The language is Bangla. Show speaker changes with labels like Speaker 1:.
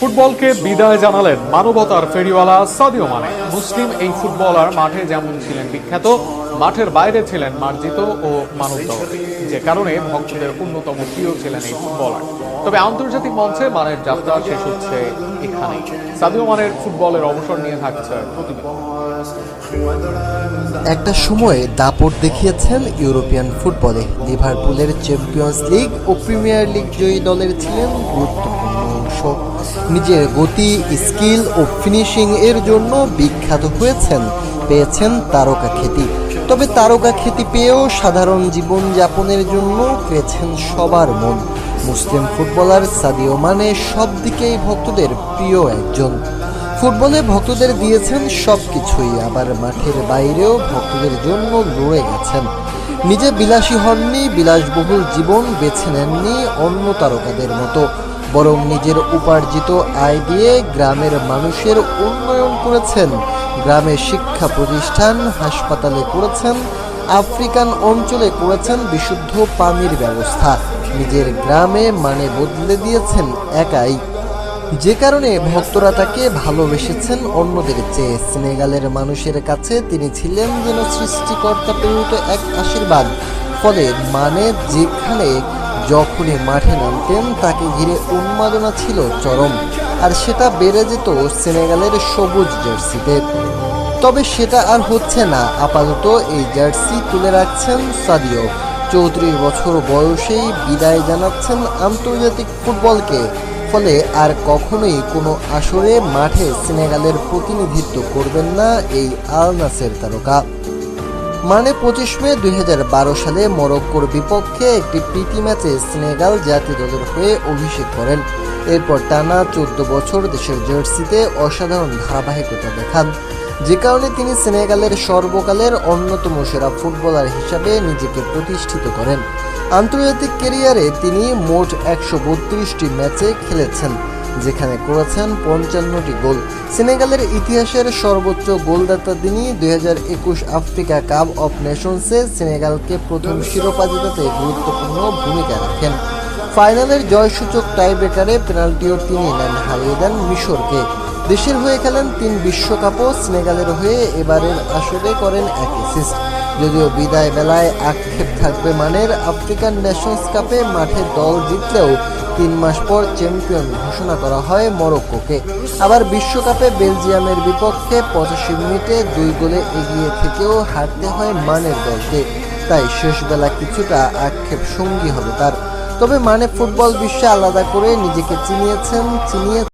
Speaker 1: ফুটবলকে বিদায় জানালেন মানবতার ফেরিওয়ালা সাদিও মানে। মুসলিম এই ফুটবলার মাঠে যেমন ছিলেন বিখ্যাত, মাঠের বাইরে ছিলেন মার্জিত ও মানবদরদী, যে কারণে ভক্তদের অন্যতম প্রিয় ছিলেন এই ফুটবলার। তবে আন্তর্জাতিক মঞ্চে মানের যাত্রা শেষ হচ্ছে এখানেই। সাদিও মানের ফুটবলের অবসর নিয়ে থাকছে প্রতিবেদন।
Speaker 2: একটা সময়ে দাপট দেখিয়েছেন ইউরোপিয়ান ফুটবলে। লিভারপুলের চ্যাম্পিয়ন্স লিগ ও প্রিমিয়ার লিগ জয়ী দলের ছিলেন গুরুত্বপূর্ণ অংশ। নিজের গতি, স্কিল ও ফিনিশিং এর জন্য বিখ্যাত হয়েছেন, পেয়েছেন তারকা খ্যাতি। তবে তারকা খ্যাতি পেয়েও সাধারণ জীবন যাপনের জন্য পেয়েছেন সবার মন। মুসলিম ফুটবলার সাদিও মানে সব দিকেই ভক্তদের প্রিয় একজন। ফুটবলে ভক্তদের দিয়েছেন সবকিছুই, আবার মাঠের বাইরেও ভক্তদের জন্য লড়ে গেছেন। নিজে বিলাসী হননি, বিলাসবহুল জীবন বেছে নেননি অন্য তারকাদের মতো, বরং নিজের উপার্জিত আয় দিয়ে গ্রামের মানুষের উন্নয়ন করেছেন। গ্রামে শিক্ষা প্রতিষ্ঠান, হাসপাতালে করেছেন, আফ্রিকান অঞ্চলে করেছেন বিশুদ্ধ পানির ব্যবস্থা। নিজের গ্রামে মানে বদলে দিয়েছেন একাই, যে কারণে ভক্তরা তাকে ভালোবেসেছেন অন্যদের চেয়ে। সেনেগালের মানুষের কাছে তিনি ছিলেন যেন সৃষ্টিকর্তা প্রেরিত এক আশীর্বাদ। ফলে মানে যেখানে যখনই মাঠে নামতেন তাকে ঘিরে উন্মাদনা ছিল চরম, আর সেটা বেড়ে যেত সেনেগালের সবুজ জার্সিতে। তবে সেটা আর হচ্ছে না। আপাতত এই জার্সি তুলে রাখছেন সাদিও। 34 বছর বয়সেই বিদায় জানাচ্ছেন আন্তর্জাতিক ফুটবলকে। ফলে আর কখনোই কোনো আসরে মাঠে সেনেগালের প্রতিনিধিত্ব করবেন না এই আল নাসের তারকা। মানে 25 মে 2012 সালে মরক্কোর বিপক্ষে একটি প্রীতি ম্যাচে সেনেগাল জাতীয় দলের হয়ে অভিষেক করেন। এরপর টানা 14 বছর দেশের জার্সিতে অসাধারণ ধারাবাহিকতা দেখান, যে কারণে তিনি সেনেগালের সর্বকালের অন্যতম সেরা ফুটবলার হিসাবে নিজেকে প্রতিষ্ঠিত করেন। আন্তর্জাতিক ক্যারিয়ারে তিনি মোট 132টি ম্যাচে খেলেছেন, যেখানে করেছেন 55টি গোল। সেনেগালের ইতিহাসের সর্বোচ্চ গোলদাতা তিনি। 2021 আফ্রিকা কাপ অফ নেশনসে সেনেগালকে প্রথম শিরোপা জেতাতে গুরুত্বপূর্ণ ভূমিকা রাখেন। ফাইনালের জয়সূচক টাইব্রেকারে পেনাল্টিও তিনি নেন, হারিয়ে দেন মিশরকে। দেশের হয়ে খেলেন 3 বিশ্বকাপও। সেনেগালের হয়ে এবারের আসরে করেন 1 অ্যাসিস্ট। যদিও বিদায় বেলায় আক্ষেপ থাকবে মানের, আফ্রিকান নেশনস কাপে মাঠে দল জিতলেও 3 মাস পর চ্যাম্পিয়ন ঘোষণা করা হয় মরক্কোকে। আবার বিশ্বকাপে বেলজিয়ামের বিপক্ষে 85 মিনিটে 2 গোলে এগিয়ে থেকেও হারতে হয় মানের দলকে। তাই শেষবেলা কিছুটা আক্ষেপ সঙ্গী হবে তার। তবে মানে ফুটবল বিশ্বে আলাদা করে নিজেকে চিনিয়েছেন।